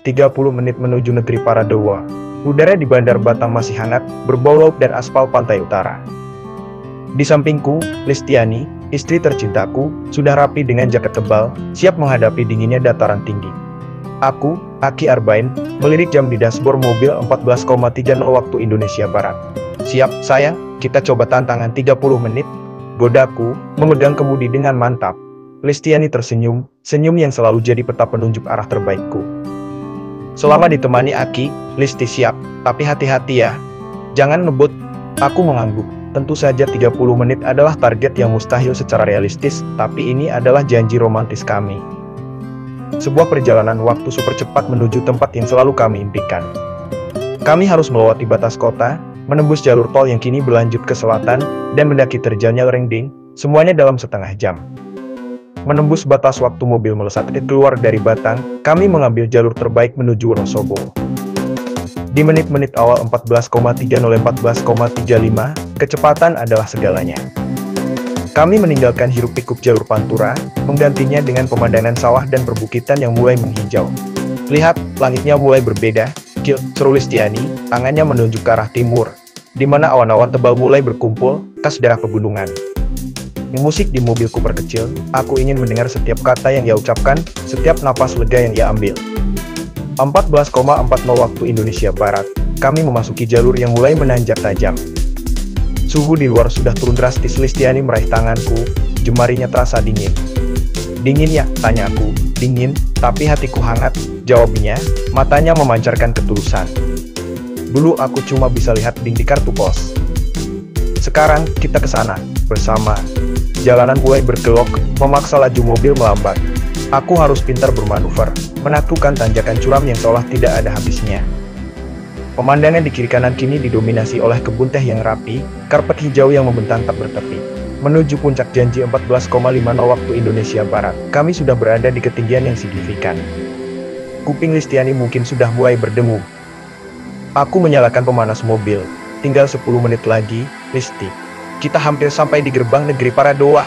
30 menit menuju negeri para dewa. Udara di Bandar Batang masih hangat, berbau laut dan aspal pantai utara. Di sampingku, Listiani, istri tercintaku, sudah rapi dengan jaket tebal, siap menghadapi dinginnya dataran tinggi. Aku, Aki Arbain, melirik jam di dashboard mobil 14,30 waktu Indonesia Barat. Siap, sayang, kita coba tantangan 30 menit. Godaku, memegang kemudi dengan mantap. Listiani tersenyum, senyum yang selalu jadi peta penunjuk arah terbaikku. Selama ditemani Aki, Listi siap, tapi hati-hati ya. Jangan ngebut, aku mengangguk. Tentu saja 30 menit adalah target yang mustahil secara realistis, tapi ini adalah janji romantis kami. Sebuah perjalanan waktu super cepat menuju tempat yang selalu kami impikan. Kami harus melewati batas kota, menembus jalur tol yang kini berlanjut ke selatan, dan mendaki terjalnya lereng, semuanya dalam setengah jam. Menembus batas waktu mobil melesat keluar dari Batang, kami mengambil jalur terbaik menuju Wonosobo. Di menit-menit awal 14,30-14,35, kecepatan adalah segalanya. Kami meninggalkan hiruk-pikuk jalur Pantura, menggantinya dengan pemandangan sawah dan perbukitan yang mulai menghijau. Lihat, langitnya mulai berbeda, Kil, seru Listiani, tangannya menunjuk ke arah timur, di mana awan-awan tebal mulai berkumpul, khas daerah pegunungan. Musik di mobilku perkecil, aku ingin mendengar setiap kata yang ia ucapkan, setiap napas lega yang ia ambil. 14,40 waktu Indonesia Barat, kami memasuki jalur yang mulai menanjak tajam. Suhu di luar sudah turun drastis. Listiani meraih tanganku, jemarinya terasa dingin. Dingin ya, tanyaku. Dingin, tapi hatiku hangat, jawabnya, matanya memancarkan ketulusan. Dulu aku cuma bisa lihat di kartu pos. Sekarang, kita ke sana, bersama. Jalanan mulai berkelok, memaksa laju mobil melambat. Aku harus pintar bermanuver, menaklukkan tanjakan curam yang seolah tidak ada habisnya. Pemandangan di kiri kanan kini didominasi oleh kebun teh yang rapi, karpet hijau yang membentang tak bertepi. Menuju puncak janji 14,50 waktu Indonesia Barat, kami sudah berada di ketinggian yang signifikan. Kuping Listiani mungkin sudah mulai berdengung. Aku menyalakan pemanas mobil. Tinggal 10 menit lagi, Listi. Kita hampir sampai di gerbang negeri para dewa.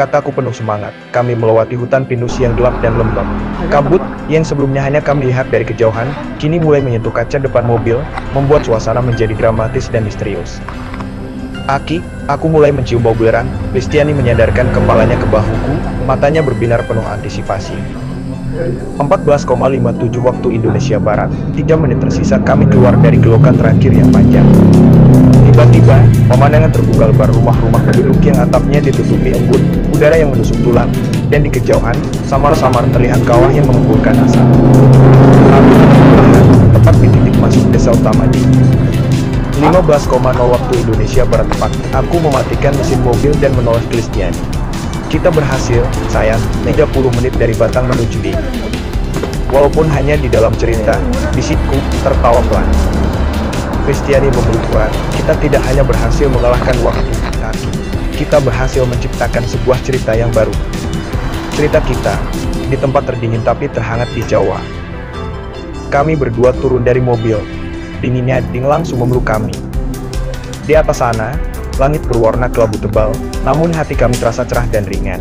Kataku penuh semangat. Kami melewati hutan pinus yang gelap dan lembab. Kabut, yang sebelumnya hanya kami lihat dari kejauhan, kini mulai menyentuh kaca depan mobil, membuat suasana menjadi dramatis dan misterius. Aki, aku mulai mencium bau belerang. Listiani menyadarkan kepalanya ke bahuku, matanya berbinar penuh antisipasi. 14,57 waktu Indonesia Barat, 3 menit tersisa kami keluar dari gelokan terakhir yang panjang. Tiba-tiba, pemandangan terbuka lebar rumah-rumah penduduk yang atapnya ditutupi embun, udara yang menusuk tulang, dan di kejauhan, samar-samar terlihat kawah yang mengumpulkan asap. Kami perlahan, tepat di titik masuk desa utama di 15,0 waktu Indonesia Barat tepat. Aku mematikan mesin mobil dan menoleh ke Listiani. Kita berhasil, sayang, 30 menit dari Batang menuju di. Walaupun hanya di dalam cerita, bisikku tertawa pelan. Listiani memeluk erat, kita tidak hanya berhasil mengalahkan waktu, kita berhasil menciptakan sebuah cerita yang baru. Cerita kita, di tempat terdingin tapi terhangat di Jawa. Kami berdua turun dari mobil, dinginnya ding langsung memeluk kami. Di atas sana, langit berwarna kelabu tebal, namun hati kami terasa cerah dan ringan.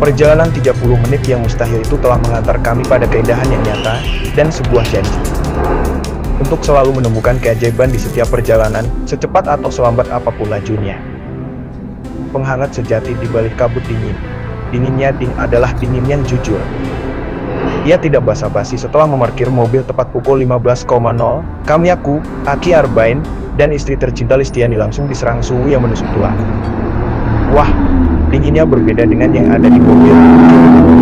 Perjalanan 30 menit yang mustahil itu telah mengantar kami pada keindahan yang nyata, dan sebuah janji. Untuk selalu menemukan keajaiban di setiap perjalanan, secepat atau selambat apapun lajunya. Penghangat sejati di balik kabut dingin. Dinginnya ding adalah dingin yang jujur. Ia tidak basa-basi setelah memarkir mobil tepat pukul 15,0, kami Aki Arbain, dan istri tercinta Listiani langsung diserang suhu yang menusuk tulang. Wah, dinginnya berbeda dengan yang ada di mobil.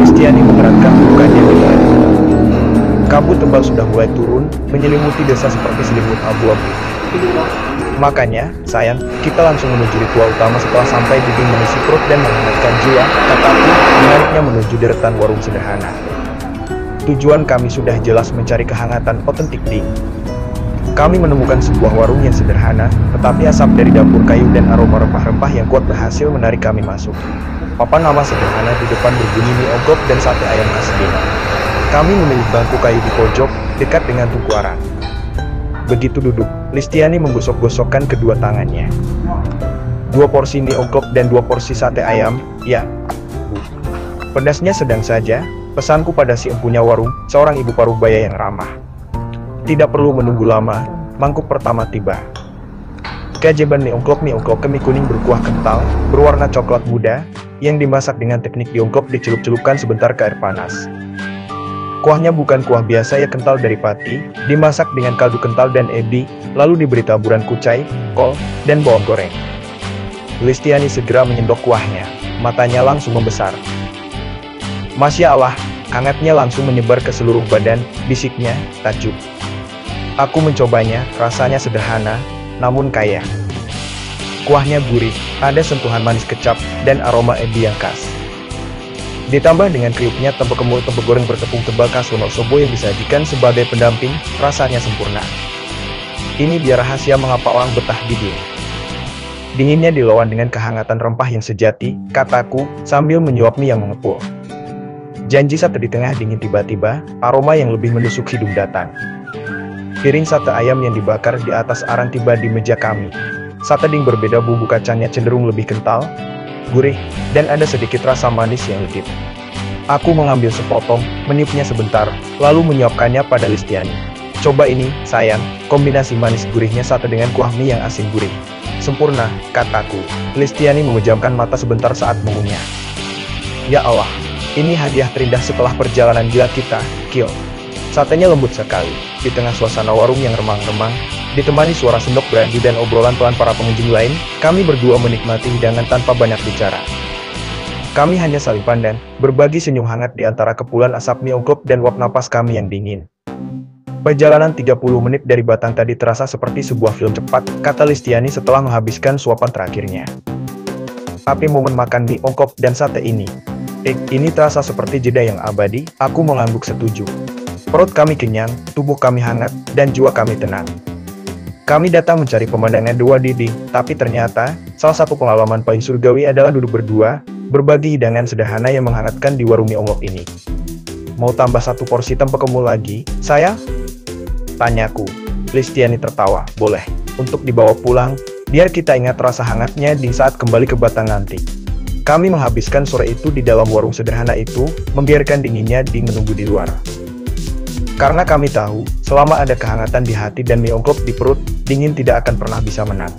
Listiani mengeratkan mukanya dengan. Kabut tebal sudah mulai turun, menyelimuti desa seperti selimut abu-abu. Makanya, sayang, kita langsung menuju ritual utama setelah sampai di ding mengisi perut dan menghangatkan jiwa, kataku, menariknya menuju deretan warung sederhana. Tujuan kami sudah jelas mencari kehangatan otentik ding. Kami menemukan sebuah warung yang sederhana, tetapi asap dari dapur kayu dan aroma rempah-rempah yang kuat berhasil menarik kami masuk. Papan nama sederhana di depan berbunyi mie ogok dan sate ayam khas ding. Kami memilih bangku kayu di pojok, dekat dengan tungku arang. Begitu duduk, Listiani menggosok-gosokkan kedua tangannya. 2 porsi mie ogok dan 2 porsi sate ayam, ya. Pedasnya sedang saja, Pesanku pada si empunya warung, seorang ibu paruh baya yang ramah. Tidak perlu menunggu lama, mangkuk pertama tiba. Keajaiban mie ongklok kemi kuning berkuah kental, berwarna coklat muda, yang dimasak dengan teknik diongklok dicelup-celupkan sebentar ke air panas. Kuahnya bukan kuah biasa yang kental dari pati, dimasak dengan kaldu kental dan ebi, lalu diberi taburan kucai, kol, dan bawang goreng. Listiani segera menyendok kuahnya, matanya langsung membesar. Masya Allah, hangatnya langsung menyebar ke seluruh badan, bisiknya, takjub. Aku mencobanya, rasanya sederhana, namun kaya. Kuahnya gurih, ada sentuhan manis kecap, dan aroma ebi yang khas. Ditambah dengan kriuknya tempe goreng bertepung tebal khas Wonosobo yang disajikan sebagai pendamping, rasanya sempurna. Ini dia rahasia mengapa orang betah di sini. Dinginnya dilawan dengan kehangatan rempah yang sejati, kataku, sambil menyuap mie yang mengepul. Janji sate di tengah dingin tiba-tiba, aroma yang lebih menusuk hidung datang. Piring sate ayam yang dibakar di atas arang tiba di meja kami. Sate ding berbeda, bumbu kacangnya cenderung lebih kental, gurih, dan ada sedikit rasa manis yang legit. Aku mengambil sepotong, meniupnya sebentar, lalu menyuapkannya pada Listiani. Coba ini, sayang, kombinasi manis gurihnya sate dengan kuah mie yang asin gurih. Sempurna, kataku. Listiani memejamkan mata sebentar saat mengunyah. Ya Allah, ini hadiah terindah setelah perjalanan gila kita, Kyo. Satenya lembut sekali, di tengah suasana warung yang remang-remang, ditemani suara sendok brandy dan obrolan pelan para pengunjung lain, kami berdua menikmati hidangan tanpa banyak bicara. Kami hanya saling pandang, berbagi senyum hangat di antara kepulan asap mie ongklok dan uap napas kami yang dingin. Perjalanan 30 menit dari Batang tadi terasa seperti sebuah film cepat, kata Listiani setelah menghabiskan suapan terakhirnya. Tapi momen makan mie ongklok dan sate ini, ini terasa seperti jeda yang abadi, aku mengangguk setuju. Perut kami kenyang, tubuh kami hangat, dan jiwa kami tenang. Kami datang mencari pemandangan dua didi, tapi ternyata, salah satu pengalaman paling surgawi adalah duduk berdua, berbagi hidangan sederhana yang menghangatkan di warung mie ongklok ini. Mau tambah satu porsi tempe kemul lagi, saya? Tanyaku. Listiani tertawa, boleh. Untuk dibawa pulang, biar kita ingat rasa hangatnya di saat kembali ke Batang nanti. Kami menghabiskan sore itu di dalam warung sederhana itu, membiarkan dinginnya menunggu di luar. Karena kami tahu, selama ada kehangatan di hati dan mie ongklok di perut, dingin tidak akan pernah bisa menang.